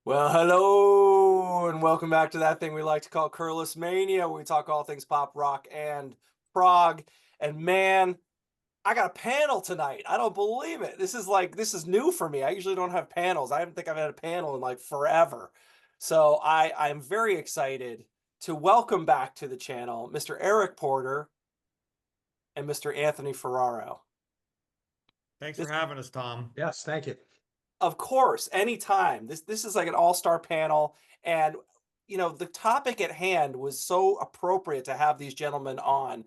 Well, hello, and welcome back to that thing we like to call Curless Mania, where we talk all things pop, rock, and prog. And man, I got a panel tonight. I don't believe it. This is new for me. I usually don't have panels. I don't think I've had a panel in like forever. So I'm very excited to welcome back to the channel Mr. Eric Porter and Mr. Anthony Ferraro. Thanks for This having us, Tom. Yes, thank you. Of course, anytime. This is like an all-star panel, and the topic at hand was so appropriate to have these gentlemen on.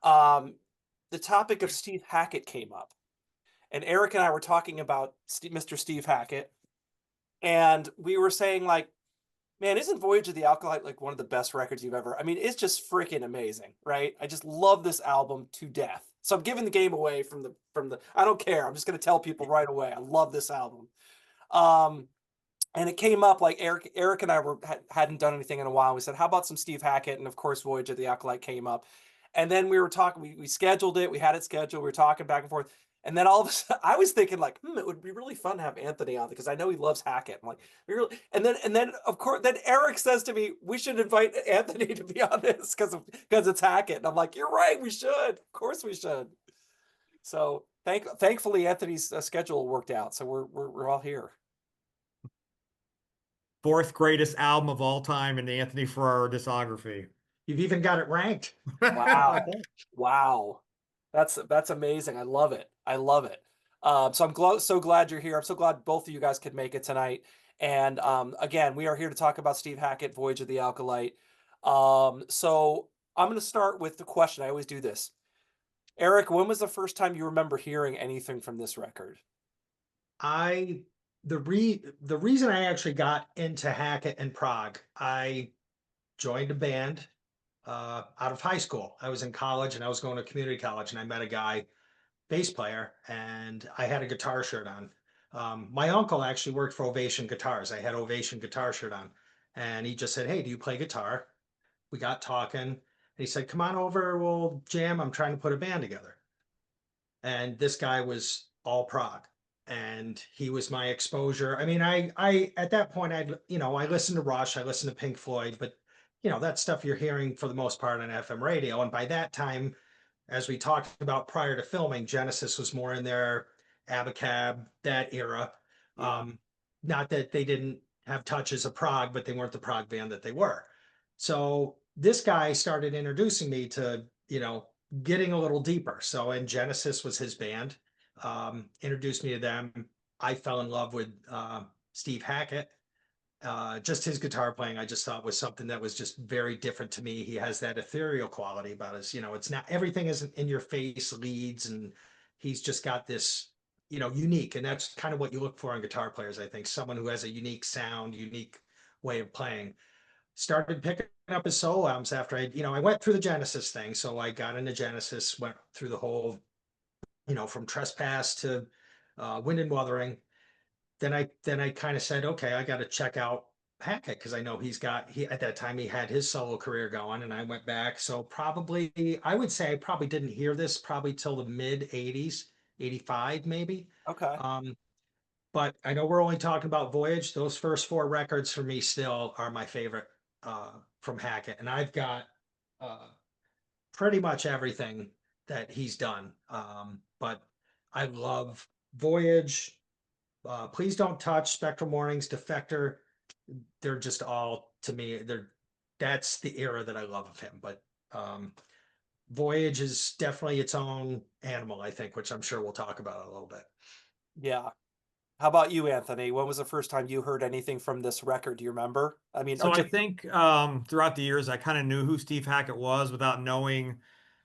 Um, the topic of Steve Hackett came up, and Eric and I were talking about Mr. Steve Hackett, and we were saying like, man, isn't Voyage of the Acolyte like one of the best records you've ever? I mean, it's just freaking amazing, right? I just love this album to death. So I'm giving the game away from the. I don't care. I'm just gonna tell people right away. I love this album. Um, and it came up like Eric and I hadn't done anything in a while. We said, how about some Steve Hackett? And of course, Voyage of the Acolyte came up. And then we were talking, we scheduled it, we had it scheduled, we were talking back and forth. And then all of a sudden, I was thinking like, it would be really fun to have Anthony on because I know he loves Hackett. I'm like, and then of course, then Eric says to me, we should invite Anthony to be on this because it's Hackett. And I'm like, you're right, we should. Of course we should. So thankfully Anthony's schedule worked out. So we're all here. Fourth greatest album of all time in the Anthony Ferraro discography. You've even got it ranked. Wow. Wow. That's amazing. I love it. I love it. So so glad you're here. I'm so glad both of you guys could make it tonight. And again, we are here to talk about Steve Hackett, Voyage of the Acolyte. So I'm going to start with the question. I always do this. Eric, when was the first time you remember hearing anything from this record? I the reason I actually got into Hackett and Prague, I joined a band out of high school. I was in college and I was going to community college, and I met a guy, bass player, and I had a guitar shirt on. My uncle actually worked for Ovation Guitars. I had Ovation guitar shirt on, and he just said, "Hey, do you play guitar?" We got talking, and he said, "Come on over, we'll jam. I'm trying to put a band together." And this guy was all prog, and he was my exposure. I mean, I at that point, I listened to Rush, I listened to Pink Floyd, but that stuff you're hearing for the most part on FM radio. And by that time, as we talked about prior to filming, Genesis was more in their Abacab, that era. Yeah. Not that they didn't have touches of prog, but they weren't the prog band that they were. So this guy started introducing me to, getting a little deeper. So, and Genesis was his band, introduced me to them. I fell in love with Steve Hackett. Just his guitar playing, I just thought was something that was just very different to me. He has that ethereal quality about his, it's not everything isn't in your face leads, and he's just got this, unique. And that's kind of what you look for in guitar players, I think. Someone who has a unique sound, unique way of playing. Started picking up his solo albums after I went through the Genesis thing. So I got into Genesis, went through the whole, from Trespass to Wind and Wuthering. Then I kind of said, okay, I got to check out Hackett because I know he at that time he had his solo career going, and I went back. So probably I would say I probably didn't hear this probably till the mid 80s, 85 maybe. Okay. Um, but I know we're only talking about Voyage. Those first four records for me still are my favorite from Hackett, and I've got uh, pretty much everything that he's done. But I love Voyage, Please Don't Touch, Spectral Mornings, Defector. They're just all to me. That's the era that I love of him. But Voyage is definitely its own animal, I think, which I'm sure we'll talk about a little bit. Yeah. How about you, Anthony? When was the first time you heard anything from this record? Do you remember? I mean, or So I just think throughout the years, I kind of knew who Steve Hackett was without knowing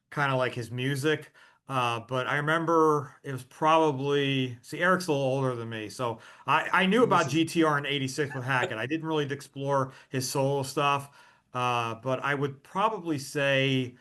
kind of like his music. But I remember it was probably, see, Eric's a little older than me. So I knew about This is GTR in '86 with Hackett. I didn't really explore his solo stuff. But I would probably say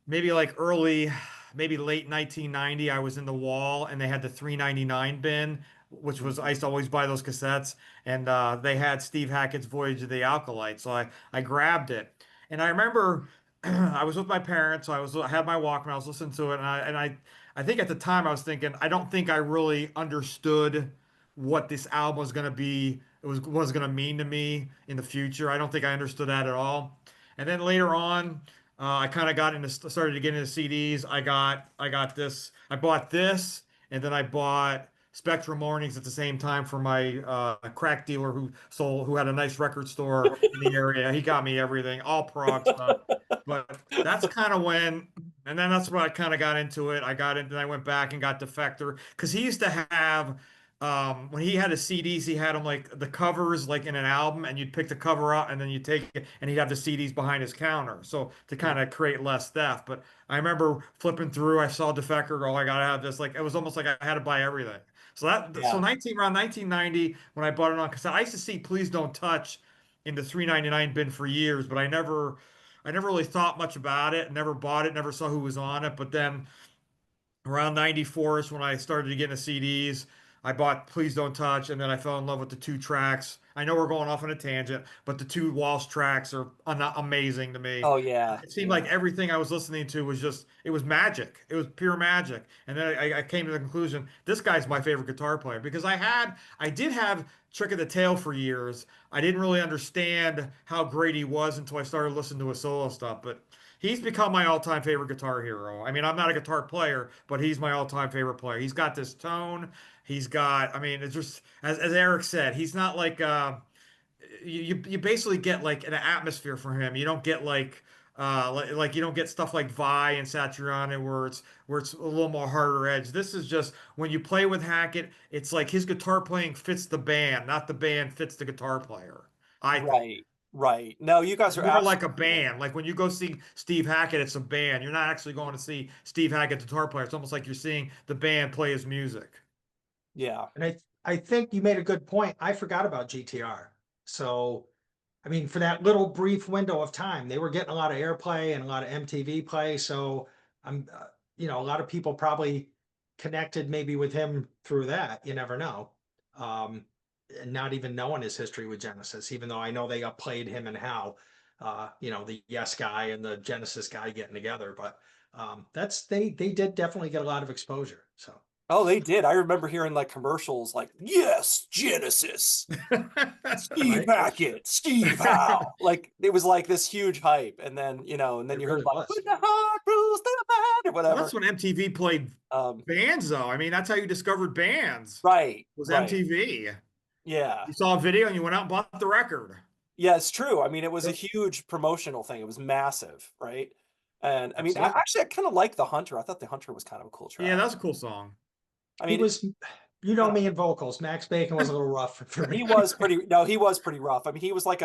maybe like early, maybe late 1990, I was in the Wall and they had the 3.99 bin, which was I used to always buy those cassettes, and they had Steve Hackett's Voyage of the Acolyte. So I grabbed it. And I remember I was with my parents, so I had my Walkman, I was listening to it, and I think at the time I was thinking, I don't think I really understood what this album was going to be was going to mean to me in the future. I don't think I understood that at all. And then later on, I kind of started to get into CDs. I bought this, and then I bought Spectrum Mornings at the same time for my crack dealer who had a nice record store in the area. He got me everything, all prog stuff. But that's kind of when, and then that's when I kind of got into it. Then I went back and got Defector because he used to have, when he had his CDs, he had them like the covers like in an album, and you'd pick the cover up and then you take it, and he'd have the CDs behind his counter. So to kind of create less theft. But I remember flipping through, I saw Defector, oh, I gotta have this. Like it was almost like I had to buy everything. So Yeah. around 1990 when I bought it on cassette, I used to see Please Don't Touch in the 3.99 bin for years, but I never really thought much about it, never bought it, never saw who was on it. But then around 94 is when I started to get into CDs. I bought Please Don't Touch, and then I fell in love with the two tracks. I know we're going off on a tangent, but the two Walsh tracks are amazing to me. Oh yeah. It seemed like Yeah. everything I was listening to was it was magic. It was pure magic. And then I came to the conclusion, this guy's my favorite guitar player because I did have Trick of the Tail for years. I didn't really understand how great he was until I started listening to his solo stuff, but he's become my all-time favorite guitar hero. I mean, I'm not a guitar player, but he's my all-time favorite player. He's got this tone. I mean, it's just as Eric said, he's not like you basically get like an atmosphere from him. You don't get like you don't get stuff like Vi and Satriani where it's a little more harder edge. This is just when you play with Hackett, it's like his guitar playing fits the band, not the band fits the guitar player. I think. Right. Right. No, you guys It's are more like a absolutely right. band. Like when you go see Steve Hackett, it's a band. You're not actually going to see Steve Hackett, the guitar player. It's almost like you're seeing the band play his music. Yeah. And I think you made a good point. I forgot about GTR. So, I mean, for that little brief window of time, they were getting a lot of airplay and a lot of MTV play. So a lot of people probably connected maybe with him through that. You never know. Um, and not even knowing his history with Genesis, even though I know they played him and how, the Yes guy and the Genesis guy getting together. But they did definitely get a lot of exposure. So. Oh, they did. I remember hearing like commercials like, yes, Genesis, Steve Right? Hackett, Steve Howe. Like it was like this huge hype. And then, and then It you heard really like was. when the heart rules the band or Well, whatever. that's when MTV played Um, bands, though. I mean, that's how you discovered bands. right, Was right. MTV. Yeah. You saw a video and you went out and bought the record. Yeah, it's true. I mean, it was a Yep, huge promotional thing. It was massive, right? And I mean, absolutely. I kind of like the Hunter. I thought the Hunter was kind of a cool Yeah, track. that was a cool song. I He mean, was, me in vocals. Max Bacon was a little rough for me. he was pretty. No, he was pretty rough. I mean, he was like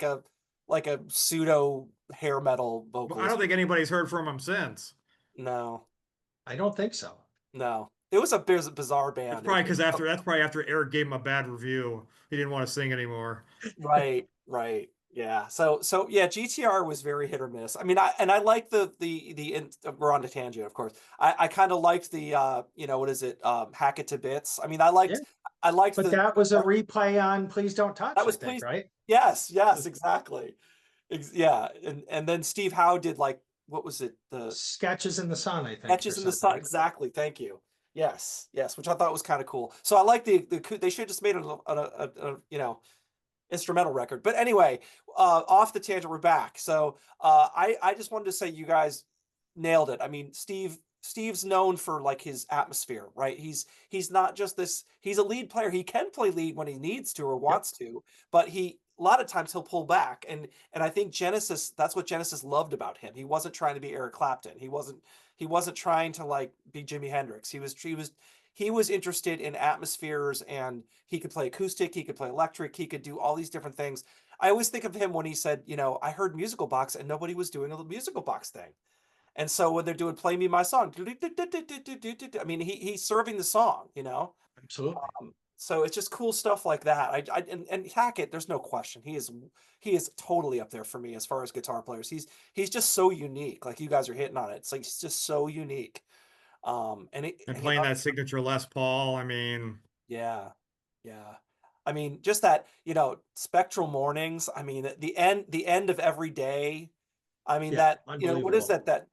a pseudo hair metal But I vocalist. don't think anybody's heard from him since. No, I don't think so. no, it was a bizarre band. That's probably after Eric gave him a bad review. He didn't want to sing anymore. Right, right. Yeah. So yeah, GTR was very hit or miss. I mean, I like we're on to tangent, of course. I kind of liked the what is it? Hackett to Bits. I mean, Yeah, I liked but the that was a replay on Please Don't that Touch, I was think, please. right? Yes, yes, exactly. Yeah, and then Steve Howe did like what was it? The Sketches in the Sun, I think, or Etches in the Sun. something. Exactly. Thank you. Yes, yes, which I thought was kind of cool. So I like they should have just made a instrumental record. But anyway, off the tangent, we're back. So I just wanted to say you guys nailed it. I mean, Steve's known for like his atmosphere, right? He's not just this. He's a lead player. He can play lead when he needs to or Yep, wants to, but a lot of times he'll pull back. And I think Genesis. That's what Genesis loved about him. He wasn't trying to be Eric Clapton. He wasn't trying to like be Jimi Hendrix. He was interested in atmospheres, and he could play acoustic, he could play electric, he could do all these different things. I always think of him when he said, I heard musical box and nobody was doing a musical box thing. And so when they're doing play me my song, I mean, he's serving the song. absolutely. So it's just cool stuff like that. And Hackett, there's no question. He is totally up there for me as far as guitar players. He's just so unique. Like you guys are hitting on it. It's like he's just so unique. And playing that signature Les Paul, I mean, Yeah. Yeah. I mean, just that, Spectral Mornings. I mean, the end of every day. I mean, Yeah, what is unbelievable. that?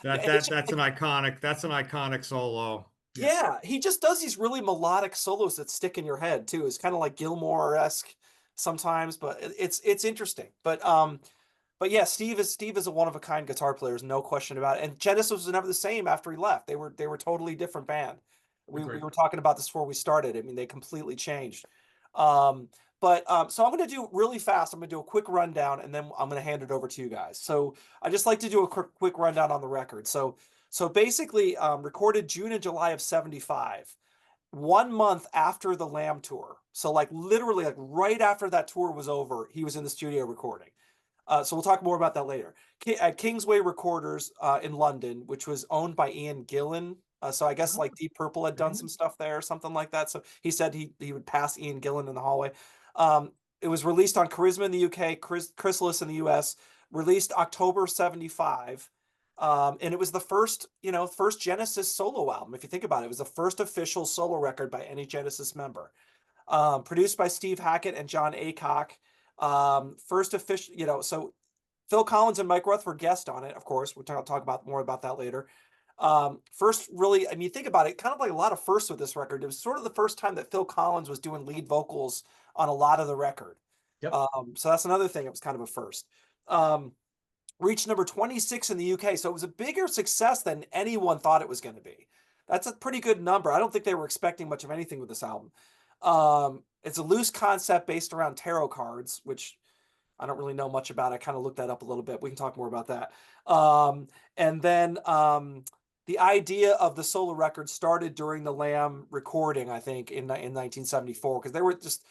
Yeah, that's an iconic solo. Yeah. Yeah, he just does these really melodic solos that stick in your head too. It's kind of like Gilmore-esque sometimes, but it's interesting. But yeah, Steve is a one of a kind guitar player, there's no question about it. And Genesis was never the same after he left. They were totally different band. We Agreed. were talking about this before we started. I mean, they completely changed. Um, but so I'm going to do really fast. I'm going to do a quick rundown, and then I'm going to hand it over to you guys. So I just like to do a quick rundown on the record. So basically, recorded June and July of '75, 1 month after the Lamb tour. So like literally like right after that tour was over, he was in the studio recording. So we'll talk more about that later. At Kingsway Recorders in London, which was owned by Ian Gillan. So I guess Oh, like Deep Purple had done some stuff there or something like that. So he said he would pass Ian Gillan in the hallway. It was released on Charisma in the UK, Chrysalis in the US, released October '75. And it was the first Genesis solo album. If you think about it, it was the first official solo record by any Genesis member. Produced by Steve Hackett and John Aycock. First official, so Phil Collins and Mike Rutherford guest on it, of course. We'll talk about more about that later. First, really, I mean, think about it, kind of like a lot of firsts with this record. It was sort of the first time that Phil Collins was doing lead vocals on a lot of the record. yep. So that's another thing. It was kind of a first. Um, Reached number 26 in the UK, so it was a bigger success than anyone thought it was going to be. That's a pretty good number. I don't think they were expecting much of anything with this album. It's a loose concept based around tarot cards, which I don't really know much about. I kind of looked that up a little bit. We can talk more about that. And then the idea of the solo record started during the Lamb recording, I think, in 1974, because they were just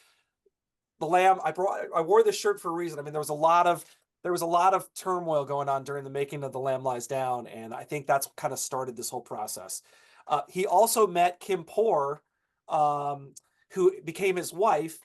the Lamb. I wore this shirt for a reason. I mean, there was a lot of turmoil going on during the making of The Lamb Lies Down, and I think that's kind of started this whole process. He also met Kim Poor, um, who became his wife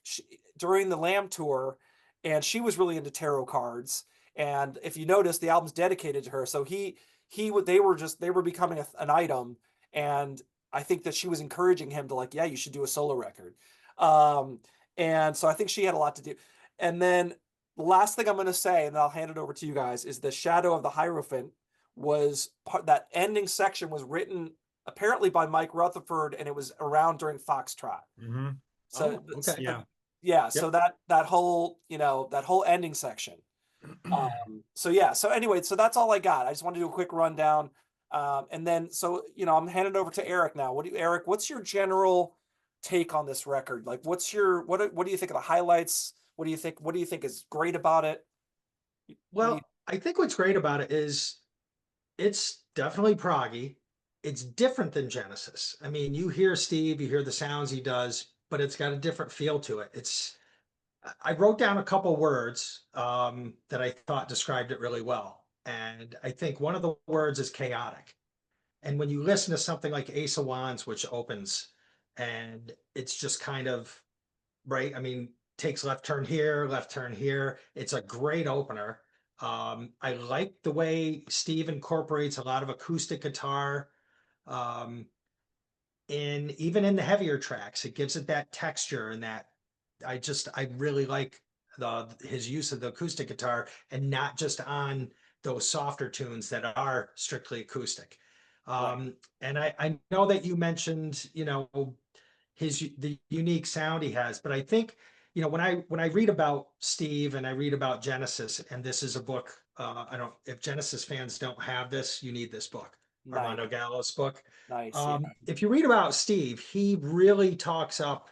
during the Lamb tour, and she was really into tarot cards. And if you notice, the album's dedicated to her. So they were becoming an item, and I think that she was encouraging him to like, yeah, you should do a solo record. Um, and so I think she had a lot to do. And then the last thing I'm going to say, and then I'll hand it over to you guys, is the Shadow of the Hierophant that ending section was written apparently by Mike Rutherford, and it was around during Foxtrot. Hmm. So Oh, okay. Yeah. yeah, so Yep. that whole ending section. So yeah, so anyway, so that's all I got. I just want to do a quick rundown. And then I'm handing it over to Eric now. Eric, what's your general take on this record? Like what do you think of the highlights? What do you think is great about it? What do you Well, I think what's great about it is it's definitely proggy. It's different than Genesis. I mean, you hear Steve, you hear the sounds he does, but it's got a different feel to it. I wrote down a couple words that I thought described it really well. And I think one of the words is chaotic. And when you listen to something like Ace of Wands, which opens, and it's just kind of right, I mean, takes left turn here. It's a great opener. I like the way Steve incorporates a lot of acoustic guitar. Um, and even in the heavier tracks, it gives it that texture and that I really like his use of the acoustic guitar and not just on those softer tunes that are strictly acoustic. right? And I know that you mentioned, the unique sound he has, but I think, when I read about Steve and I read about Genesis, and this is a book, I don't if Genesis fans don't have this, you need this book, Nice, Armando Gallo's book. nice, yeah, If you read about Steve, he really talks up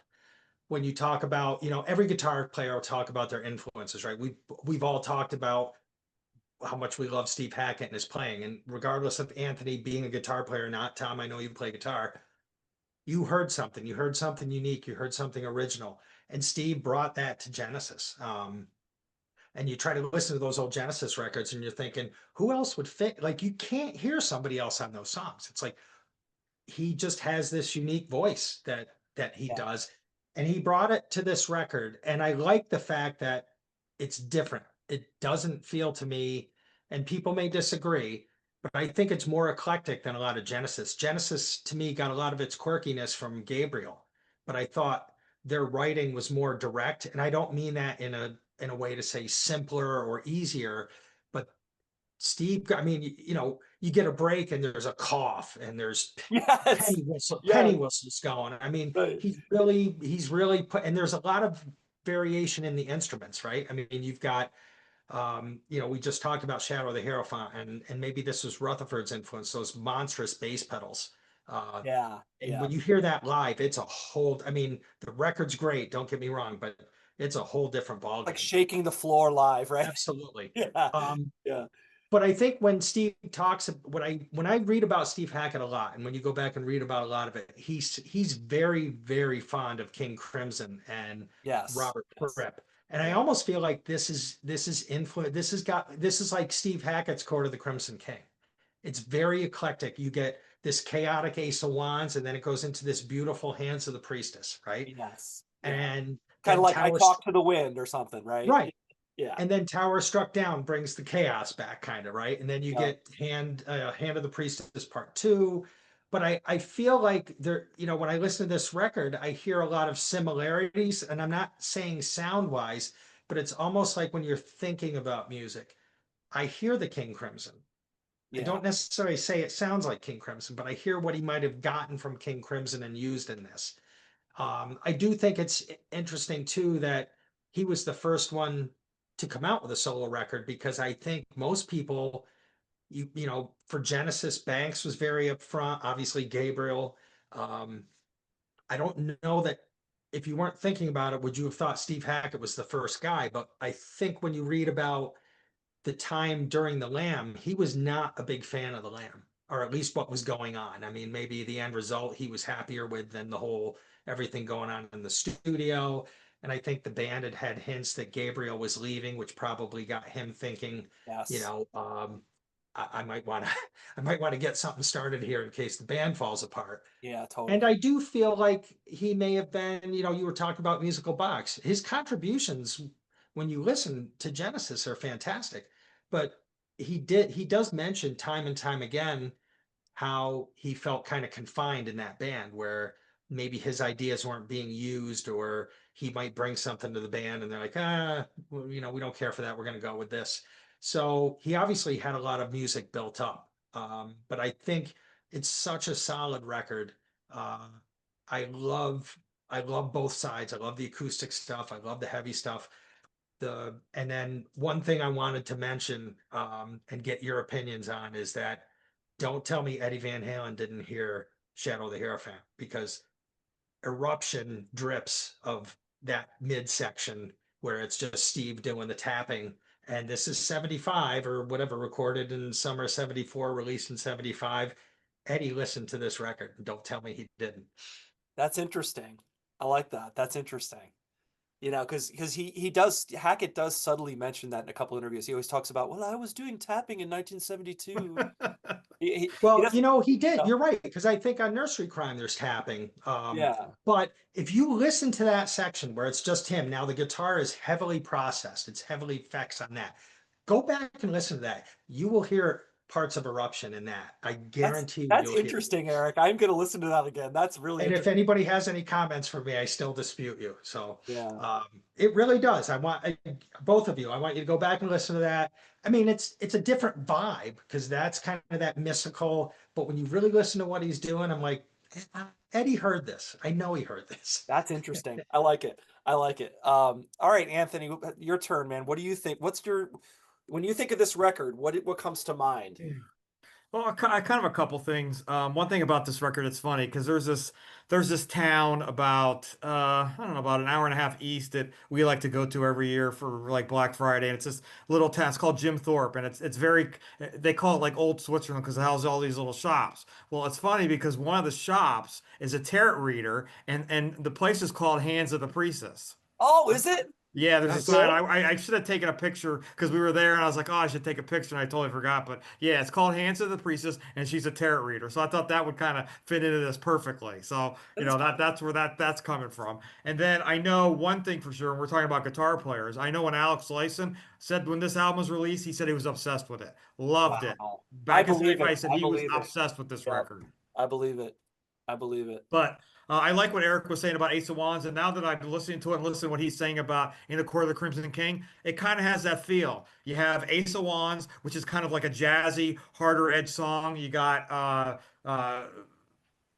when you talk about, every guitar player will talk about their influences, right? We've all talked about how much we love Steve Hackett and his playing. And regardless of Anthony being a guitar player or not, Tom, I know you play guitar. You heard something unique, you heard something original. And Steve brought that to Genesis. And you try to listen to those old Genesis records and you're thinking, who else would fit? Like you can't hear somebody else on those songs. It's like he just has this unique voice that he yeah, does, and he brought it to this record. And I like the fact that it's different. It doesn't feel to me, and people may disagree, but I think it's more eclectic than a lot of Genesis. Genesis to me got a lot of its quirkiness from Gabriel, but I thought their writing was more direct, and I don't mean that in a way to say simpler or easier, but Steve, I mean, you get a break and there's a cough and there's Yes. penny Yes. whistles going. I mean, Right. he's really put, and there's a lot of variation in the instruments, right? I mean, you've got, we just talked about Shadow of the Hierophant, and maybe this was Rutherford's influence, those monstrous bass pedals. Uh, Yeah. and Yeah. when you hear that live, it's a whole, I mean, the record's great, don't get me wrong, but it's a whole different Like ballgame. shaking the floor live, right? Absolutely. Yeah. Um, Yeah. but I think when Steve talks, when I read about Steve Hackett a lot, and when you go back and read about a lot of it, he's very, very fond of King Crimson and Yes. Robert Yes. Fripp. And I Yeah. almost feel like this is influence. This is like Steve Hackett's Court of the Crimson King. It's very eclectic. You get this chaotic Ace of Wands, and then it goes into this beautiful Hands of the Priestess, right? Yes. Yeah. And Kind of then like I Tower, talk to the wind or something, right? right? Yeah. And then Tower Struck Down brings the chaos back, kind of, right? And then you Yeah. get Hand of the Priestess Part Two. But I feel like there, when I listen to this record, I hear a lot of similarities, and I'm not saying sound wise, but it's almost like when you're thinking about music, I hear the King Crimson. I Yeah. don't necessarily say it sounds like King Crimson, but I hear what he might have gotten from King Crimson and used in this. I do think it's interesting too that he was the first one to come out with a solo record, because I think most people, for Genesis, Banks was very upfront. Obviously, Gabriel. Um, I don't know that if you weren't thinking about it, would you have thought Steve Hackett was the first guy? But I think when you read about the time during the Lamb, he was not a big fan of the Lamb, or at least what was going on. I mean, maybe the end result he was happier with than the whole everything going on in the studio. And I think the band had hints that Gabriel was leaving, which probably got him thinking, you Yes. know, I might want to, I might want to get something started here in case the band falls apart. Yeah. And Totally. I do feel like he may have been, you were talking about Musical Box. His contributions, when you listen to Genesis, are fantastic. But he does mention time and time again how he felt kind of confined in that band, where maybe his ideas weren't being used, or he might bring something to the band and they're like, well, we don't care for that. We're going to go with this. So he obviously had a lot of music built up. But I think it's such a solid record. Uh, I love, I love both sides. I love the acoustic stuff. I love the heavy stuff. And then one thing I wanted to mention, and get your opinions on, is that don't tell me Eddie Van Halen didn't hear Shadow of the Hierophant, because Eruption drips of that midsection where it's just Steve doing the tapping. And this is 75 or whatever, recorded in summer 74, released in 75. Eddie listened to this record. Don't tell me he didn't. That's interesting. I like that. That's interesting. Because he does Hackett does subtly mention that in a couple interviews. He always talks about, well, I was doing tapping in 1972. He Well, doesn't. he did. No. You're right, because I think on Nursery Crime there's tapping. Yeah. But if you listen to that section where it's just him, now the guitar is heavily processed. It's heavily effects on that. Go back and listen to that. You will hear parts of Eruption in that. I That's guarantee you, that's you'll hear. interesting, Eric. I'm gonna listen to that again. That's really And if interesting. anybody has any comments for me, I still dispute you. So Yeah. it really does. Both of you. I want you to go back and listen to that. I mean, it's a different vibe, because that's kind of that mystical. But when you really listen to what he's doing, I'm like, Eddie heard this. I know he heard this. That's interesting. I like it. I like it. All right, Anthony, your turn, man. What do you think? When you think of this record, what comes to mind? Well, I kind of a couple things. One thing about this record, it's funny because there's this town about I don't know, about an hour and a half east that we like to go to every year for like Black Friday, and it's this little town. It's called Jim Thorpe, and it's very, they call it like old Switzerland because it houses all these little shops. Well, it's funny because one of the shops is a tarot reader, and the place is called Hands of the Priestess. Oh, is it? Yeah, there's a That's sign. I should have taken a picture because we were there, and I was like, oh, I should take a picture, and I totally forgot. But yeah, it's called Hands of the Priestess, and she's a tarot reader. So I thought that would kind of fit into this perfectly. So That's that's where that's coming from. And then I know one thing for sure, and we're talking about guitar players. I know when Alex Lifeson said when this album was released, he said he was obsessed with it, loved it. wow. I Back in believe it. '75, he said I he was believe it. obsessed with this Yeah. record. I believe it. I believe it. But I like what Eric was saying about Ace of Wands, and now that I've been listening to it and listening to what he's saying about In the Court of the Crimson King, it kind of has that feel. You have Ace of Wands, which is kind of like a jazzy, harder edge song. You got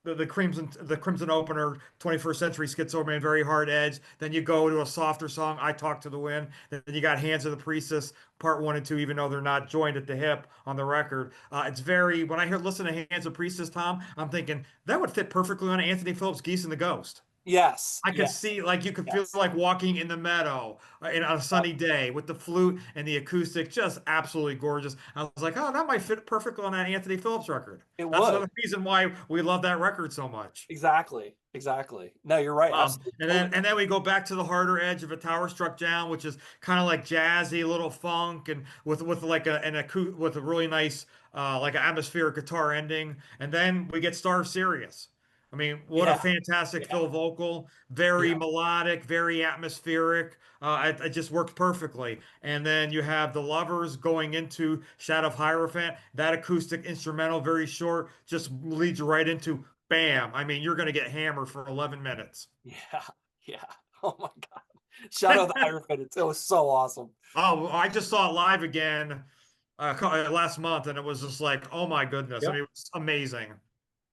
the Crimson opener, 21st Century Schizoman, very hard edge. Then you go to a softer song, I Talk to the Wind. Then you got Hands of the Priestess, part one and two, even though they're not joined at the hip on the record. It's very, when I hear listen to Hands of Priestess, Tom, I'm thinking that would fit perfectly on Anthony Phillips' Geese and the Ghost. Yes, I could yes, see, like, you could feel yes. like walking in the meadow on a Yep, sunny day with the flute and the acoustic, just absolutely gorgeous. I was like, oh, that might fit perfectly on that Anthony Phillips record. it That's would. another reason why we love that record so much. Exactly, exactly. No, you're right. Absolutely, And then totally. and then we go back to the harder edge of A Tower Struck Down, which is kind of like jazzy, a little funk, and with like with a really nice like an atmospheric guitar ending. And then we get Star of Sirius. I mean, what a Yeah, fantastic yeah, fill vocal, very Yeah. melodic, very atmospheric. It just works perfectly. And then you have the Lovers going into Shadow of Hierophant. That acoustic instrumental, very short, just leads you right into bam. I mean, you're going to get hammered for 11 minutes. yeah, yeah. Oh my God. Shadow of the Hierophant. It was so awesome. Oh, I just saw it live again last month, and it was just like, oh my goodness. I Yep. mean, it was amazing.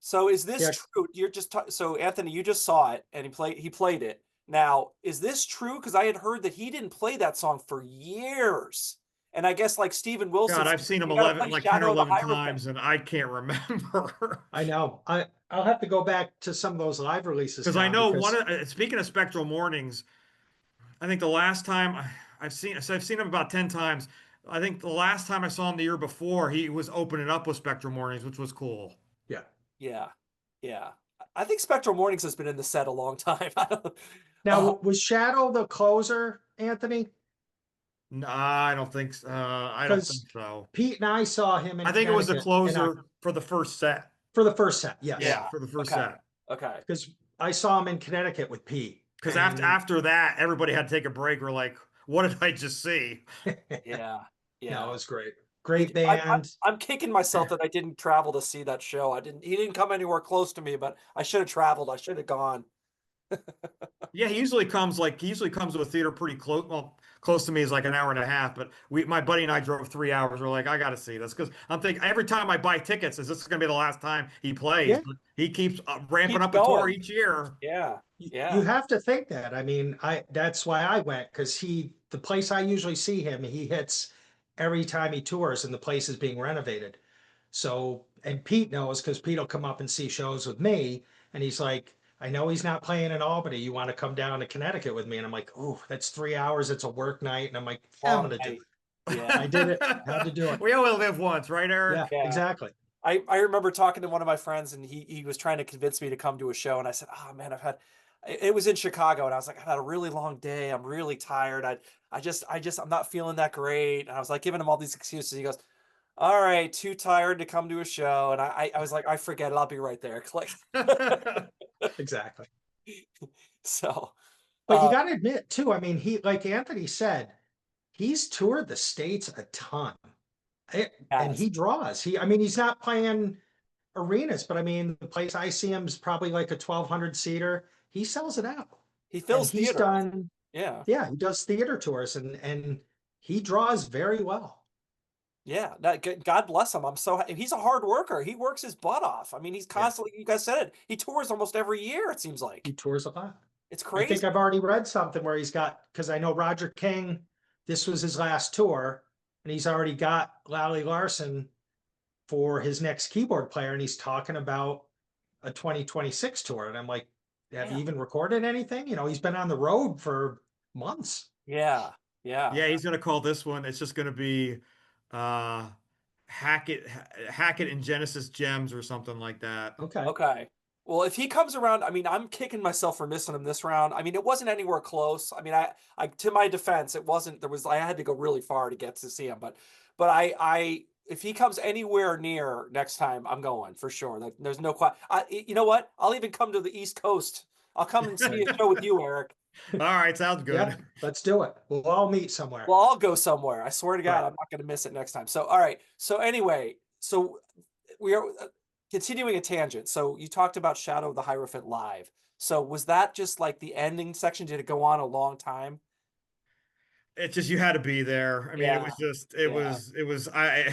So is this Yeah. true? You're just so Anthony, you just saw it and he played it. Now, is this true? Because I had heard that he didn't play that song for years. And I guess like Steven Wilson God, said, I've seen him you gotta 11, play like 10 or Shadow of the 11 Hierophant. times, and I can't remember. I know. I'll have to go back to some of those live releases, Because I Tom, know because speaking of Spectral Mornings, I think the last time I've seen him about 10 times. I think the last time I saw him the year before, he was opening up with Spectral Mornings, which was cool. yeah. Yeah. Yeah. I think Spectral Mornings has been in the set a long time. I don't, Now, uh, was Shadow the closer, Anthony? No, I don't think so. I don't think Because so. Pete and I saw him in I think it was the Connecticut closer for the first set. for the first set. Yeah, Yes, yeah. for the first Okay. set. Okay. because I saw him in Connecticut with Pete, Because and after that, everybody had to take a break. We're like, what did I just see? Yeah. no, it Yeah. was great. Great band. I'm kicking myself that I didn't travel to see that show. He didn't come anywhere close to me, but I should have traveled. I should have gone. Yeah, he usually comes to a theater pretty close. Well, close to me is like an hour and a half, but my buddy and I drove 3 hours. We're like, I got to see this because I'm thinking every time I buy tickets, is this going to be the last time he plays? Yeah, But he keeps ramping Keeps up a tour going. each year. Yeah. you Yeah. have to think that. I mean, I that's why I went, because the place I usually see him, he hits every time he tours, and the place is being renovated. So, and Pete knows, because Pete will come up and see shows with me, and he's like, I know he's not playing in Albany. You want to come down to Connecticut with me? And I'm like, oh, that's 3 hours. It's a work night. And I'm like, yeah, I'm Long gonna do night. it. Yeah. I did it. Had to do it. We only live once, right, Yeah, Eric? Yeah. exactly. I remember talking to one of my friends and he was trying to convince me to come to a show. And I said, oh man, it was in Chicago. And I was like, I've had a really long day. I'm really tired. I'm not feeling that great. And I was like giving him all these excuses. He goes, all right, too tired to come to a show. And I was like, I forget it. I'll be right there. Click. Exactly. So, But you uh, got to admit too, I mean, like Anthony said, he's toured the States a ton. And yes, he draws. I mean, he's not playing arenas, but I mean, the place I see him is probably like a 1,200 seater. He sells it out. he And fills he's theaters. done, Yeah. yeah, he does theater tours, and he draws very well. Yeah, God bless him. He's a hard worker. He works his butt off. I mean, he's Yeah, constantly, you guys said it, he tours almost every year, it seems he like. tours a lot. It's I think crazy. I've already read something where he's got, because I know Roger King, this was his last tour, and he's already got Lally Larson for his next keyboard player, and he's talking about a 2026 tour. And I'm like, have you Yeah. even recorded anything? He's been on the road for months. Yeah. Yeah. Yeah, he's gonna call this one. It's just gonna be uh Hackett and Genesis Gems or something like that. Okay. Okay. Well, if he comes around, I mean, I'm kicking myself for missing him this round. I mean, it wasn't anywhere close. I mean, to my defense, it wasn't, I had to go really far to get to see him, but if he comes anywhere near next time, I'm going for sure. There's no question. You know what? I'll even come to the East Coast. I'll come and see a show with you, Eric. All right, sounds Yeah, good. let's do it. We'll all meet somewhere. Well, I'll go somewhere. I swear to God, Right. I'm not going to miss it next time. So, all right. So anyway, so we are continuing a tangent. So you talked about Shadow of the Hierophant live. So was that just like the ending section? Did it go on a long time? It's just you had to be there. I mean, it Yeah, was just yeah, it was I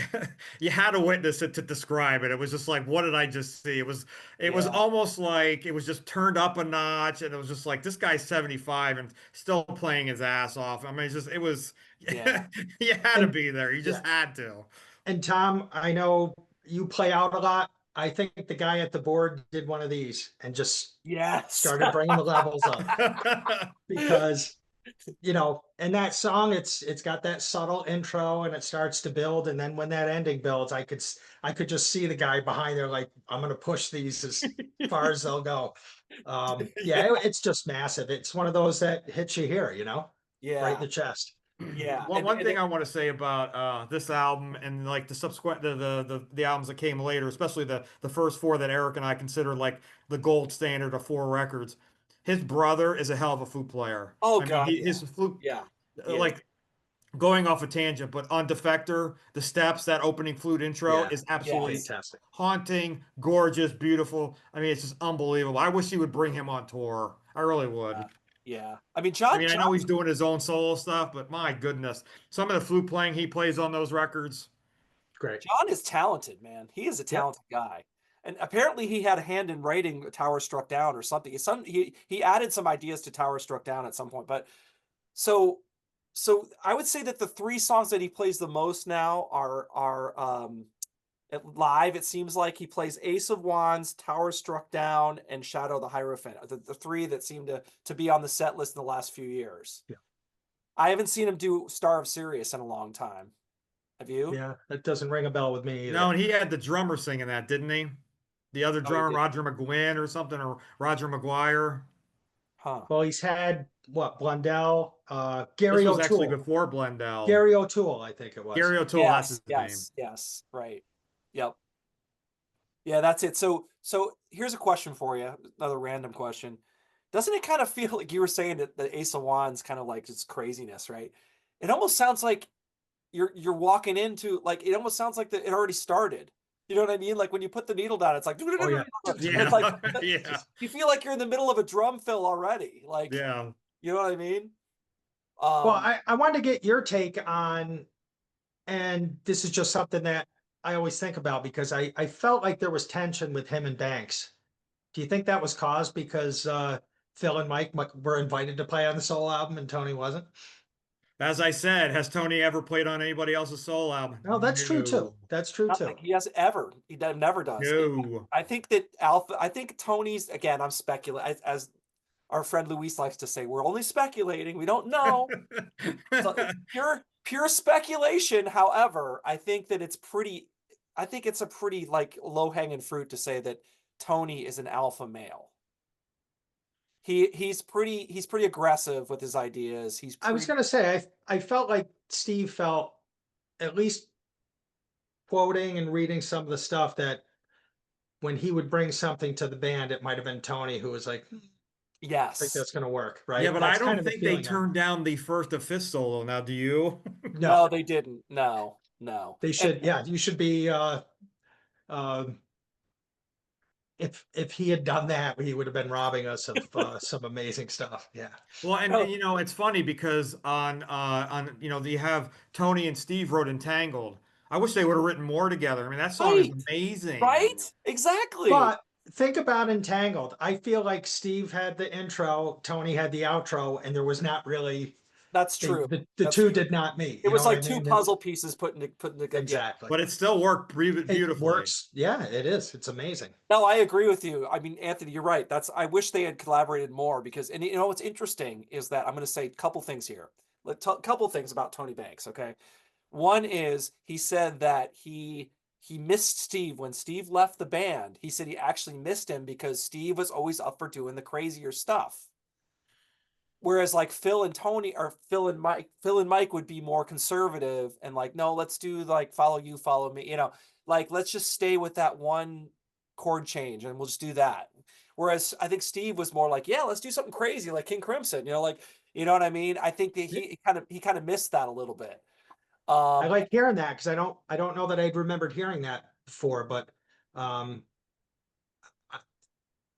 you had to witness it to describe it. It was just like, what did I just see? It was yeah, almost like it was just turned up a notch, and it was just like this guy's 75 and still playing his ass off. I mean, it was yeah. you had to And be there. You yeah. just had to. And Tom, I know you play out a lot. I think the guy at the board did one of these and just Yes. started bringing the levels up because, and that song, it's got that subtle intro and it starts to build, and then when that ending builds, I could just see the guy behind there like, I'm gonna push these as far as they'll go. Yeah, It's just massive. It's one of those that hits you here, right in yeah, the chest. yeah. Well, And one and thing it, I want to say about this album and like the subsequent the albums that came later, especially the first four that Eric and I consider like the gold standard of four records. His brother is a hell of a flute player. oh I mean, God, yeah, his flute, yeah, he is. like going off a tangent, but on Defector, the steps, that opening flute intro Yeah, is absolutely Yes. fantastic. haunting, gorgeous, beautiful. I mean, it's just unbelievable. I wish he would bring him on tour. I really would. Yeah. I mean, I John mean, I John know he's doing his own solo stuff, but my goodness, some of the flute playing he plays on those records. Great. John is talented, man. He is a Yep. talented guy. And apparently he had a hand in writing Tower Struck Down or something. He added some ideas to Tower Struck Down at some point. But so so I would say that the three songs that he plays the most now live. It seems like he plays Ace of Wands, Tower Struck Down, and Shadow the Hierophant. The three that seem to be on the set list in the last few years. Yeah. I haven't seen him do Star of Sirius in a long time. Have you? Yeah, that doesn't ring a bell with me No, either. and he had the drummer singing that, didn't he? The other Oh, he drummer, did. Roger McGuinn or something, or Roger McGuire. Huh. Well, he's had what, Blundell, This Gary was actually O'Toole. before Blendell. Gary O'Toole, I think it was. Gary O'Toole, that's his Yes, name. yes, yes. Right. Yep. Yeah, that's it. So here's a question for you. Another random question. Doesn't it kind of feel like you were saying that the Ace of Wands kind of like just craziness, right? It almost sounds like you're walking into like it almost sounds like it already started. You know what I mean? Like when you put the needle down, it's like Oh yeah. it's like Yeah, yeah, you feel like you're in the middle of a drum fill already. Like, yeah. you know what I mean? Well, Um, I wanted to get your take on, and this is just something that I always think about because I felt like there was tension with him and Banks. Do you think that was caused because Phil and Mike were invited to play on the solo album and Tony wasn't? As I said, has Tony ever played on anybody else's solo album? No, that's true too. No, That's true I don't think too. he has ever. Never does. no. I think that Alpha. I think Tony's again. I'm speculating, as our friend Luis likes to say. We're only speculating. We don't know. So it's pure speculation. However, I think that it's pretty. I think it's a pretty like low hanging fruit to say that Tony is an alpha male. He's pretty aggressive with his ideas. He's I was pretty gonna say I felt like Steve felt, at least quoting and reading some of the stuff, that when he would bring something to the band, it might have been Tony who was like, I think yes. that's gonna work, Yeah, right? but I That's kind don't of the think they feeling I turned down the first of fifth solo. Now, do you? no. No, they didn't. No, no. They And should, yeah, you should be um if he had done that, he would have been robbing us of some amazing stuff. Yeah. Well, and no, you know, it's funny because on you have Tony and Steve wrote Entangled. I wish they would have written more together. I mean, that song is right, amazing. right, exactly. But think about Entangled. I feel like Steve had the intro, Tony had the outro, and there was not really That's they true. the That's two true. did not meet. It You know was what I like two mean? puzzle pieces putting together. Yeah. Exactly. But it still worked It beautifully. works. Yeah, it is. It's amazing. No, I agree with you. I mean, Anthony, you're right. I wish they had collaborated more because, and you know what's interesting is that I'm going to say a couple things here. Couple things about Tony Banks. Okay, one is he said that he missed Steve when Steve left the band. He said he actually missed him because Steve was always up for doing the crazier stuff. Whereas like Phil and Tony or Phil and Mike would be more conservative and like, no, let's do like follow you, follow me, like let's just stay with that one chord change and we'll just do that. Whereas I think Steve was more like, yeah, let's do something crazy like King Crimson, like, you know what I mean? I think that he kind of missed that a little bit. I Um, like hearing that because I don't know that I'd remembered hearing that before, but um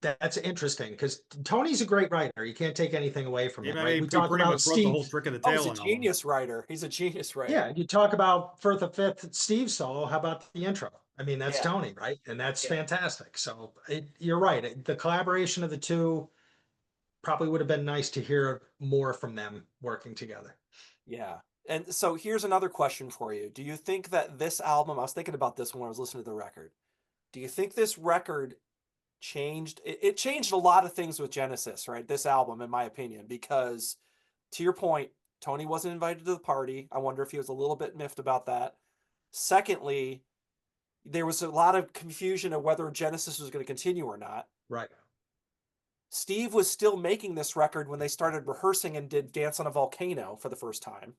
That's interesting because Tony's a great writer. You can't take anything away from Yeah, him, I right? mean, We he talk pretty about much wrote the whole Steve. Trick of the Oh, he's a Tail album. genius writer. He's a genius Yeah, writer. you talk about for the Fifth Steve solo. How about the intro? I mean, that's Yeah, Tony, right? And that's yeah, fantastic. So you're right. The collaboration of the two probably would have been nice to hear more from them working together. yeah. And so here's another question for you. Do you think that this album, I was thinking about this when I was listening to the record. Do you think this record changed it changed a lot of things with Genesis, right? This album, in my opinion, because to your point, Tony wasn't invited to the party. I wonder if he was a little bit miffed about that. Secondly, there was a lot of confusion of whether Genesis was going to continue or not. Right. Steve was still making this record when they started rehearsing and did Dance on a Volcano for the first time,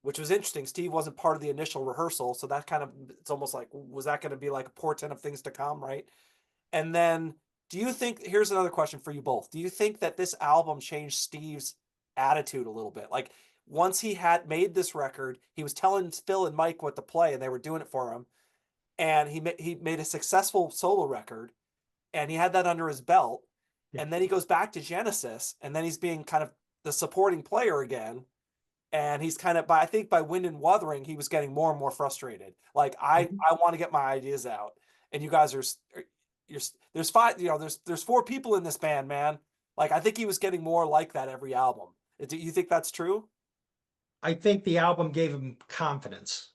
which was interesting. Steve wasn't part of the initial rehearsal, so that kind of, it's almost like, was that going to be like a portent of things to come, right? And then, do you think, here's another question for you both. Do you think that this album changed Steve's attitude a little bit? Like, once he had made this record, he was telling Phil and Mike what to play, and they were doing it for him. And he made a successful solo record, and he had that under his belt. Yeah. And then he goes back to Genesis, and then he's being kind of the supporting player again. And he's kind of, by I think by Wind and Wuthering, he was getting more and more frustrated. Like, Mhm. I want to get my ideas out, and you guys are you're there's five, there's four people in this band, man. Like, I think he was getting more like that every album. Do you think that's true? I think the album gave him confidence.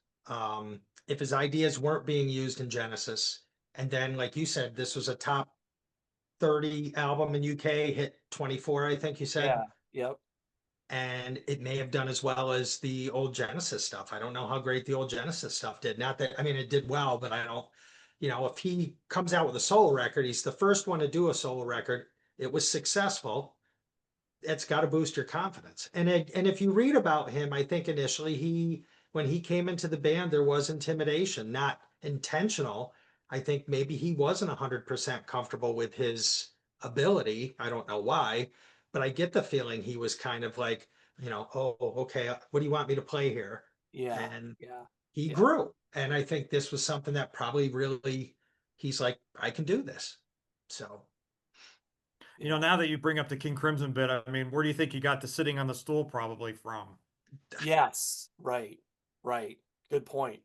If his ideas weren't being used in Genesis, and then, like you said, this was a top 30 album in UK, hit 24, I think you said. Yeah. Yep. And it may have done as well as the old Genesis stuff. I don't know how great the old Genesis stuff did. Not that, I mean, it did well, but I don't, if he comes out with a solo record, he's the first one to do a solo record. It was successful. It's got to boost your confidence. And if you read about him, I think initially when he came into the band, there was intimidation, not intentional. I think maybe he wasn't 100% comfortable with his ability. I don't know why, but I get the feeling he was kind of like, oh, okay, what do you want me to play here? Yeah. And Yeah. he Yeah. grew. And I think this was something that probably really, he's like, I can do this. So Yeah. Now that you bring up the King Crimson bit, I mean, where do you think you got the sitting on the stool probably from? Yes. Right. Right. Good point.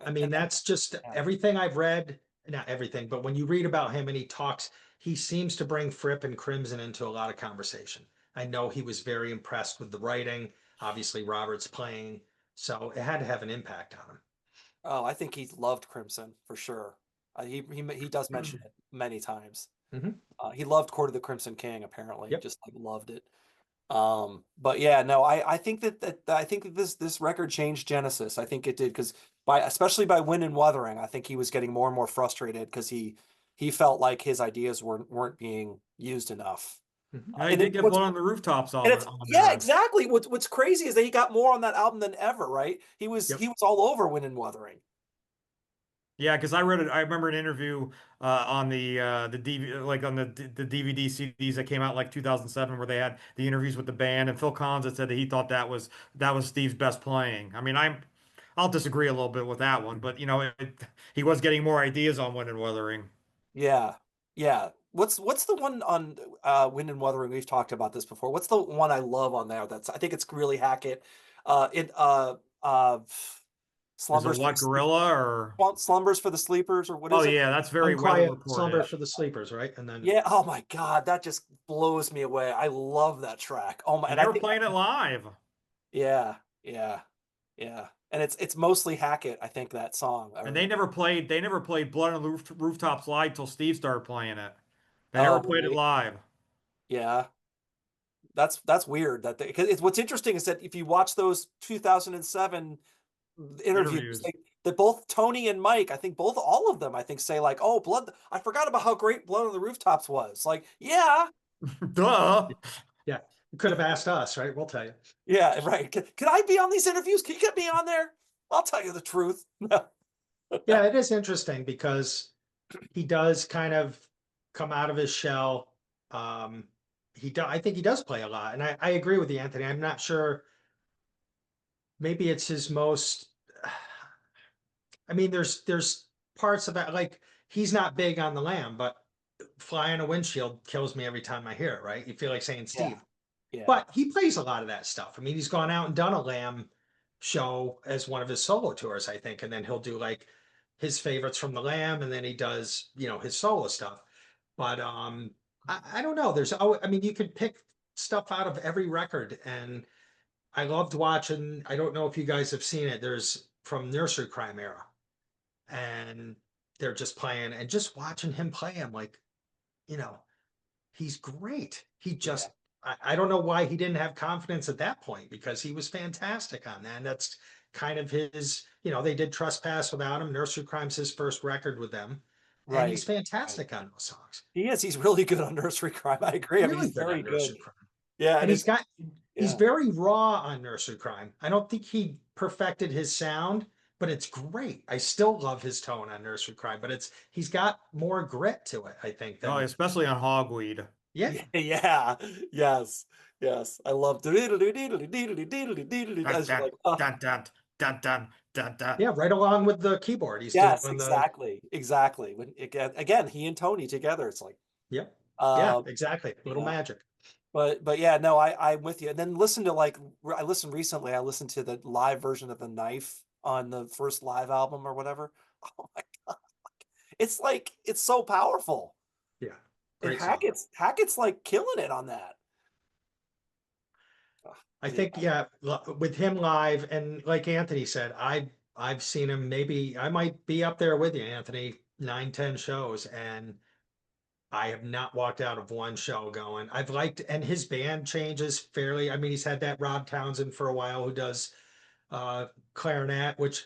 I mean, that's just Yeah. everything I've read, not everything, but when you read about him and he talks, he seems to bring Fripp and Crimson into a lot of conversation. I know he was very impressed with the writing, obviously Robert's playing, so it had to have an impact on Oh, I think he loved Crimson for sure. He does mention it many times. him. Hmm. He loved Court of the Crimson King, apparently, Yep. just like loved it. But yeah, no, I think that I think that this record changed Genesis. I think it did because especially by Wind and Wuthering, I think he was getting more and more frustrated because he felt like his ideas weren't being used enough. Hmm. Now, he And did get Blood on the Rooftops on yeah, there. exactly. What's crazy is that he got more on that album than ever, right? Yep. He was all over Wind and Wuthering. Yeah, because I read it. I remember an interview on the DV, like on the DVD CDs that came out like 2007, where they had the interviews with the band, and Phil Collins had said that he thought that was Steve's best playing. I mean, I'll disagree a little bit with that one, but he was getting more ideas on Wind and Wuthering. Yeah. Yeah. What's the one on Wind and Wuthering? We've talked about this before. What's the one I love on there? I think it's really Hackett. It Is it Slumbers for What Gorilla or? Slumbers for the Sleepers, or what Oh is it? yeah, that's very weather Unquiet report slumber hit. for the sleepers, right? And then Yeah, oh my God, that just blows me away. I love that track. Oh my, And and they I were think playing it live. yeah, yeah, yeah. And it's mostly Hackett, I think, that song. And they never played Blood on the Rooftops live till Steve started playing it. They never Oh, played it really? live. Yeah. That's weird that because it's what's interesting is that if you watch those 2007 interviews, Interviews. that both Tony and Mike, I think both all of them, I think say like, "Oh, Blood, I forgot about how great Blood on the Rooftops was." Like, yeah, Duh. yeah, you could have asked us, right? We'll tell you. yeah, right. Can I be on these interviews? Can you get me on there? I'll tell you the truth. Yeah, it is interesting because he does kind of come out of his shell. Um, I think he does play a lot, and I agree with you, Anthony. I'm not sure. Maybe it's his most. I mean, there's parts of it like he's not big on the Lamb, but Fly on a Windshield kills me every time I hear it, right? You feel like saying Yeah. Steve. Yeah. But he plays a lot of that stuff. I mean, he's gone out and done a Lamb show as one of his solo tours, I think, and then he'll do like his favorites from the Lamb, and then he does, you know, his solo stuff. But I don't know. I mean, you could pick stuff out of every record, and I loved watching. I don't know if you guys have seen it. There's from Nursery Crime era, and they're just playing and just watching him play. I'm like, you know, he's great. He Yeah. just, I don't know why he didn't have confidence at that point because he was fantastic on that. And that's kind of his, you know, they did Trespass without him. Nursery Crime's his first record with them. And Right. he's fantastic on those songs. He is. He's really good on Nursery Crime. I agree. I mean, Really he's good very on good. Nursery Crime. Yeah, And and he's it's got, he's yeah. very raw on Nursery Crime. I don't think he perfected his sound, but it's great. I still love his tone on Nursery Crime, but he's got more grit to it, I think, Oh, than, especially on Hogweed. yeah. Yeah, yeah. Yes. Yes. I love that's Dun, just dun, like, oh, dun, dun, dun, dun, dun, dun. Yeah, right along with the keyboard. He's doing yes, the, exactly. Exactly. When again, he and Tony together, it's like yep. Yeah, um exactly. Little yeah. magic. But yeah, no, I'm with you. And then listen to like I listened recently, I listened to the live version of The Knife on the first live album or whatever. Oh my God. It's like it's so powerful. Yeah, And great song. Hackett's like killing it on that. Ugh, I yeah. think, yeah, with him live, and like Anthony said, I've seen him. Maybe I might be up there with you, Anthony. 9, 10 shows, and I have not walked out of one show going. I've liked, and his band changes fairly. I mean, he's had that Rob Townsend for a while who does uh clarinet, which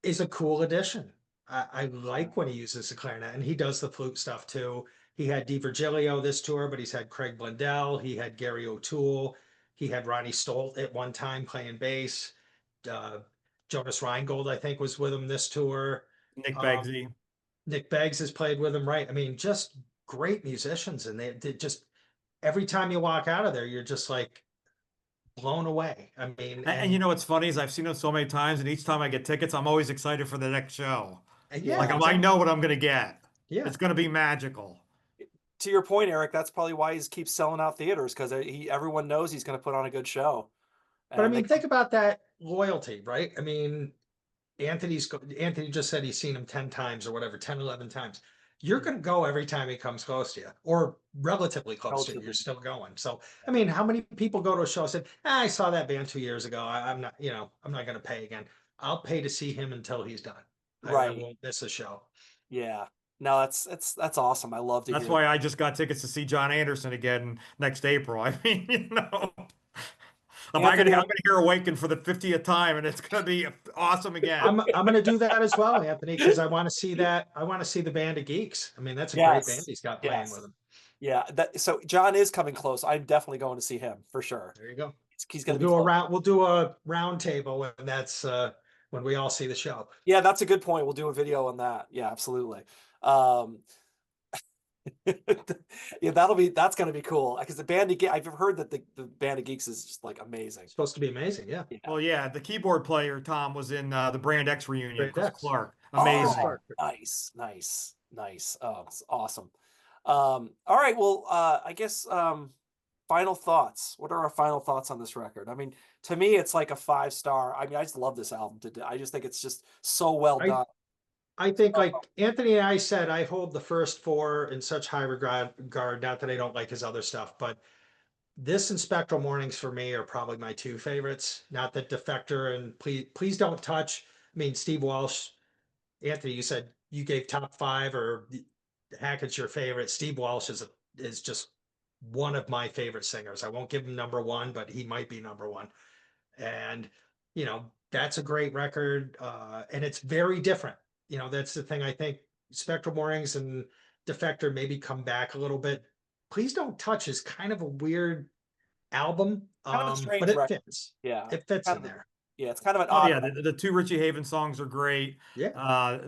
is a cool addition. I Yeah. like when he uses the clarinet, and he does the flute stuff too. He had DiVirgilio this tour, but he's had Craig Blundell, he had Gary O'Toole, he had Ronnie Stolt at one time playing bass. Uh, Jonas Reingold, I think, was with him this tour. Nick Um, Begsy. Nick Beggs has played with him, right? I mean, just great musicians, and they just every time you walk out of there, you're just like blown away. I mean, And you know what's funny is I've seen him so many times, and each time I get tickets, I'm always excited for the next show. yeah, Like Yeah. I exactly. know what I'm gonna get. Yeah. It's gonna be magical. To your point, Eric, that's probably why he keeps selling out theaters because everyone knows he's going to put on a good show, But I and they mean, think about that loyalty, right? I mean, Anthony just said he's seen him 10 times or whatever, 10, 11 times. You're going to go every time he comes close to you or relatively close to you. You're relatively. still going. So, I mean, how many people go to a show and said, I saw that band 2 years ago. I'm not, you know, I'm not going to pay again. I'll pay to see him until he's done. I Right. won't miss a show. Yeah. No, that's awesome. I love to That's hear why that. I just got tickets to see John Anderson again next April. I mean, I'm Anthony, gonna hear Awaken for the 50th time, and it's gonna be awesome again. I'm going to do that as well, Anthony, because I want to see that. I want to see the Band of Geeks. I mean, that's a great band yes. he's got playing with Yes. him. Yeah. So John is coming close. I'm definitely going to see him for sure. There you go. He's going to be close. We'll do a round table, and that's when we all see the show. Yeah, that's a good point. We'll do a video on that. Yeah, absolutely. Um, yeah, that's gonna be cool because the Band of Geeks, I've heard that the Band of Geeks is just like amazing. It's supposed to be amazing, yeah. Yeah. Well, yeah, the keyboard player Tom was in the Brand X reunion. Brand Chris X. Clark, Oh, amazing. nice, nice, nice. Oh, it's awesome. All right, well, I guess final thoughts. What are our final thoughts on this record? I mean, to me, it's like a 5-star. I mean, I just love this album. I just think it's just so well I done. I think, like Anthony and I said, I hold the first four in such high regard. Not that I don't like his other stuff, but this and Spectral Mornings for me are probably my two favorites. Not that Defector and Please Don't Touch. I mean, Steve Walsh, Anthony, you said you gave top five or Hackett's your favorite. Steve Walsh is just one of my favorite singers. I won't give him number one, but he might be number one. And that's a great record, and it's very different. That's the thing. I think Spectral Mornings and Defector maybe come back a little bit. Please Don't Touch is kind of a weird album, Kind of a but strange it record. fits. Yeah, It fits kind in of. there. Yeah, it's kind of an Oh odd. yeah, the two Richie Havens songs are great. Yeah.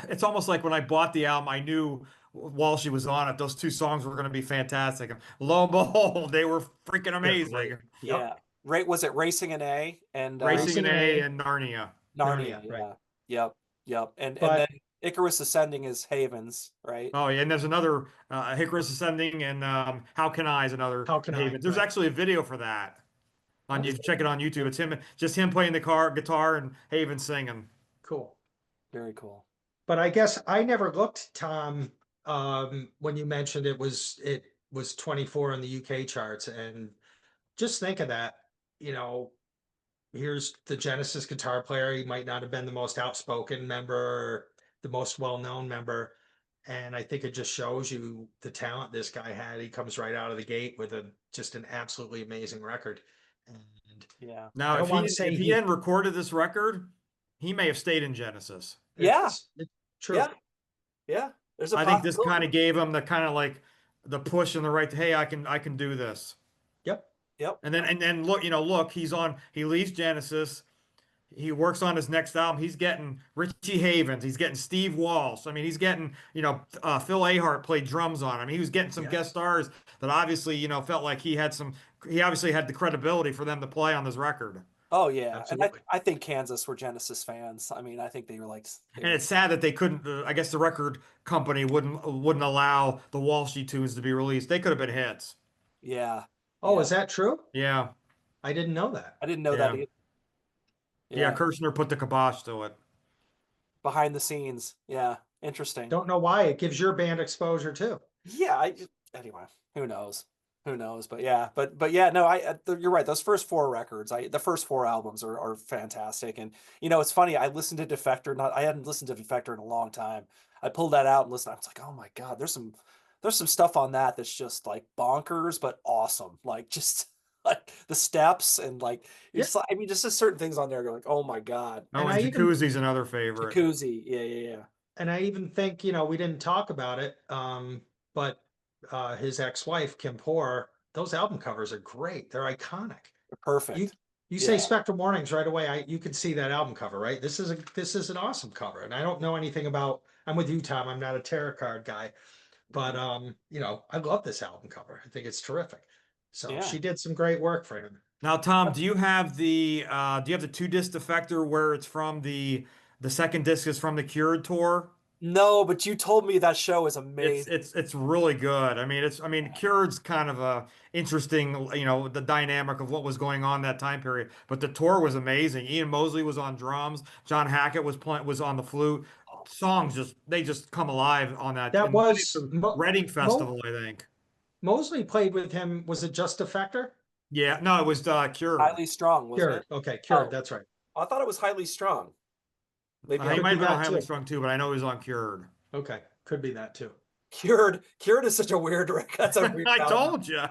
It's almost like when I bought the album, I knew while she was on it, those two songs were going to be fantastic. And lo and behold, they were freaking They're great. amazing. Yep. Yeah, right. Was it Racing in A and Racing in Racing in A A, and Narnia. Narnia? right. Yeah. Yep. Yep. And But then Icarus Ascending is Havens, right? Oh, yeah, and there's another Hickory Ascending, and How Can I is another How Can I? Haven. There's Right. actually a video for that on you. Okay. Check it on YouTube. It's him, just him playing the guitar, and Haven singing. Cool. Very cool. But I guess I never looked, Tom, when you mentioned it was 24 in the UK charts, and just think of that, you know, here's the Genesis guitar player. He might not have been the most outspoken member or the most well-known member. And I think it just shows you the talent this guy had. He comes right out of the gate with just an absolutely amazing record. And Yeah. I Now, don't want to if say he hadn't recorded this record, he may have stayed in Genesis. Yeah. it's true. Yeah. Yeah. There's a I think this kind possibility. of gave him the kind of like the push and the right. Hey, I can do this. Yep. Yep. And then look, look, he leaves Genesis. He works on his next album. He's getting Richie Havens. He's getting Steve Walsh. I mean, he's getting, Phil Ahart played drums on him. He was getting some Yeah. guest stars that obviously, felt like he obviously had the credibility for them to play on this record. Oh yeah. Absolutely. And I think Kansas were Genesis fans. I mean, I think they were like And it's sad that they couldn't, I guess the record company wouldn't allow the Walshy tunes to be released. They could have been hits. yeah. Oh, Yeah. is that true? Yeah. I didn't know that. I didn't know Yeah. that either. Yeah, Kirshner put the kibosh to it. Behind the scenes. Yeah. Interesting. Don't know why. It gives your band exposure too. Yeah, anyway, who knows? Who knows? But yeah, but yeah, no, you're right. Those first four records, the first four albums are fantastic. And it's funny. I listened to Defector. I hadn't listened to Defector in a long time. I pulled that out and listened. I was like, oh my god, there's some stuff on that that's just like bonkers, but awesome. Like just like the steps and like Yeah. just I mean, just certain things on there. You're like, oh my god, Oh, And and I even- Jacuzzi's another favorite. jacuzzi. Yeah. And I even think, we didn't talk about it, but his ex-wife, Kim Poor, those album covers are great. They're iconic. Perfect. You say Yeah. Spectrum Warnings right away. You can see that album cover, right? This is an awesome cover. And I don't know anything about, I'm with you, Tom. I'm not a tarot card guy, but I love this album cover. I think it's terrific. So Yeah. she did some great work for him. Now, Tom, do you have the 2-disc Defector where it's from the second disc is from the Cured tour? No, but you told me that show is amazing. It's really good. I mean, Cured's kind of a interesting, the dynamic of what was going on that time period. But the tour was amazing. Ian Mosley was on drums. John Hackett was on the flute. Songs they just come alive on that. That and was the Reading Festival, I think. Mosley played with him. Was it just Defector? Yeah, no, it was Cured. Highly Strong, wasn't Cured. it? Okay, Cured. Oh. That's right. I thought it was Highly Strong. Maybe He could might be have been on that Highly too. Strung too, but I know he was on Cured. Okay, could be that too. Cured is such a weird record. That's a weird I album. told you.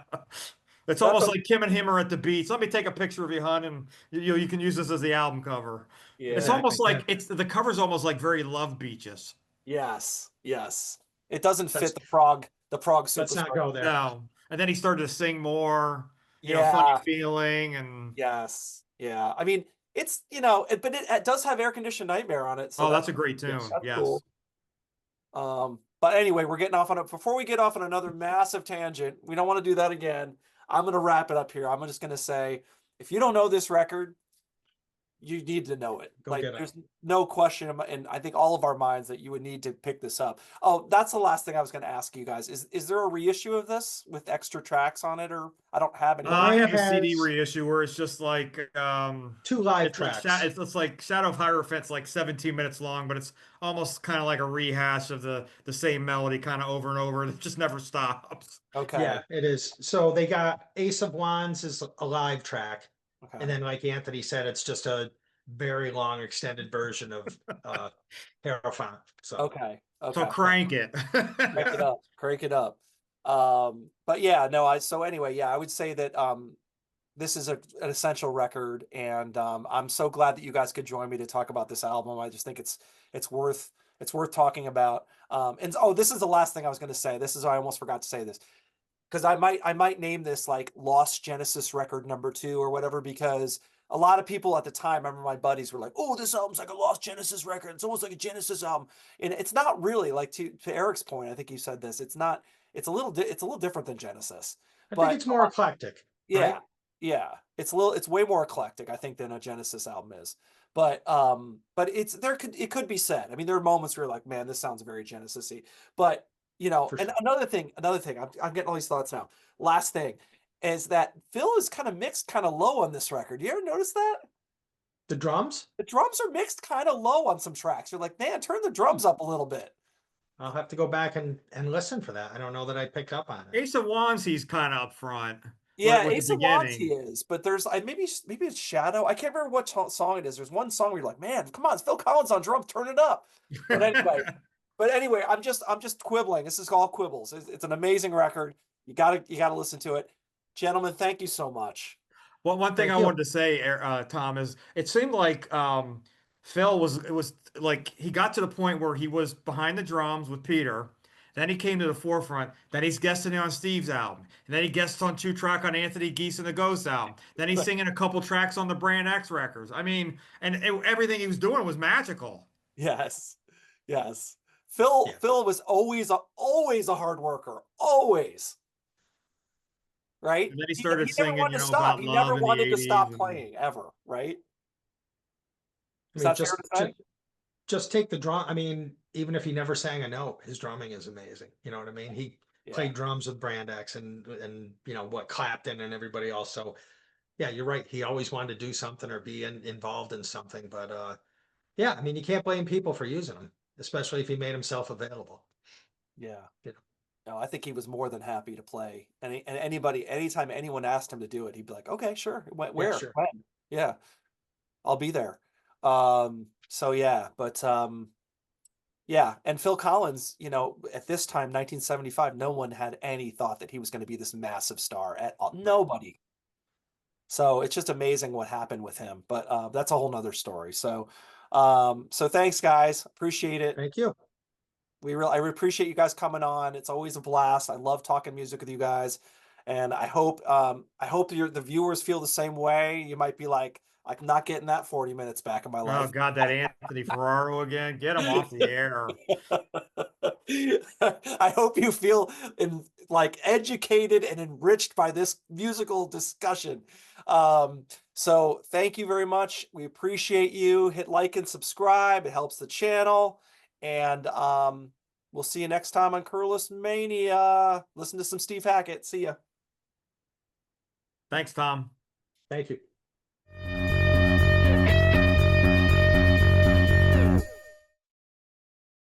It's almost like Kim and him are at the beach. Let me take a picture of you, hon, and you can use this as the album cover. Yeah. It's almost like the cover's almost like very Love Beaches. Yes. It doesn't Let's- fit the Prague Let's superstar. not go there. No. And then he started to sing more, Yeah. funny feeling and Yes. Yeah. I mean, it's but it does have Air Conditioned Nightmare on it. So that's a great tune. that's Yes. cool. But anyway, we're getting off on it. Before we get off on another massive tangent, we don't want to do that again. I'm going to wrap it up here. I'm just going to say, if you don't know this record, you need to know it. Go Like, get it. there's no question, and I think all of our minds that you would need to pick this up. Oh, that's the last thing I was going to ask you guys. Is there a reissue of this with extra tracks on it, or I don't have any? I have a Mine CD has- reissue where it's just like 2 live it's like tracks. it's like Shadow of Hierophant's like 17 minutes long, but it's almost kind of like a rehash of the same melody kind of over and over. It just never stops. Okay. Yeah, it is. So they got Ace of Wands is a live track. Okay. And then, like Anthony said, it's just a very long extended version of Hierophant. So Okay. So crank it. Crank it up. But yeah, no, so anyway, yeah, I would say that this is an essential record, and I'm so glad that you guys could join me to talk about this album. I just think it's worth talking about. And this is the last thing I was going to say. I almost forgot to say this, because I might name this like Lost Genesis record #2 or whatever, because a lot of people at the time, I remember my buddies were like, "Oh, this album's like a Lost Genesis record. It's almost like a Genesis album," and it's not really. Like to Eric's point, I think you said this. It's not. It's a little different than Genesis. I But think it's more eclectic. yeah, right? yeah. It's way more eclectic, I think, than a Genesis album is. But it could be said. I mean, there are moments where you're like, man, this sounds very Genesis-y. But For and sure. another thing, I'm getting all these thoughts now. Last thing is that Phil is kind of mixed kind of low on this record. You ever notice that? The drums? The drums are mixed kind of low on some tracks. You're like, man, turn the drums up a little bit. I'll have to go back and listen for that. I don't know that I picked up on it. Ace of Wands, he's kind of up front Yeah, with the Ace of Wands he beginning. is, but there's maybe it's Shadow. I can't remember what song it is. There's one song where you're like, man, come on, it's Phil Collins on drums, turn it up. But anyway, I'm just quibbling. This is all quibbles. It's an amazing record. You gotta listen to it, gentlemen. Thank you so much. Well, one thing Thank I you. wanted to say, Tom, is it seemed like Phil was like he got to the point where he was behind the drums with Peter. Then he came to the forefront. Then he's guesting on Steve's album. And then he guests on 2 track on Anthony Geese and the Ghost album. Then he's singing a couple tracks on the Brand X records. I mean, and everything he was doing was magical. Yes, yes. Phil Yeah. Phil was always a hard worker, always. Right? And then he He started he never singing, wanted to stop. about He never love in the wanted to 80s. stop And playing ever, right? I Is mean, that fair to say? just take the drum. I mean, even if he never sang a note, his drumming is amazing. You know what I mean? He Yeah. played drums with Brand X and what Clapton and everybody else. So yeah, you're right. He always wanted to do something or be involved in something. But yeah, I mean, you can't blame people for using him, especially if he made himself available. Yeah. You know? No, I think he was more than happy to play. Anytime anyone asked him to do it, he'd be like, "Okay, sure. Yeah, Where? sure. When? Yeah, I'll be there." So yeah, but yeah, and Phil Collins, at this time, 1975, no one had any thought that he was going to be this massive star at all. Right. Nobody. So it's just amazing what happened with him. But that's a whole nother story. So thanks, guys. Appreciate it. Thank you. I appreciate you guys coming on. It's always a blast. I love talking music with you guys, and I hope the viewers feel the same way. You might be like, I'm not getting that 40 minutes back in my oh life. God, that Anthony Ferraro again. Get him off the air. I hope you feel like educated and enriched by this musical discussion. So thank you very much. We appreciate you. Hit like and subscribe. It helps the channel. And we'll see you next time on Curless Mania. Listen to some Steve Hackett. See ya. Thanks, Tom. Thank you.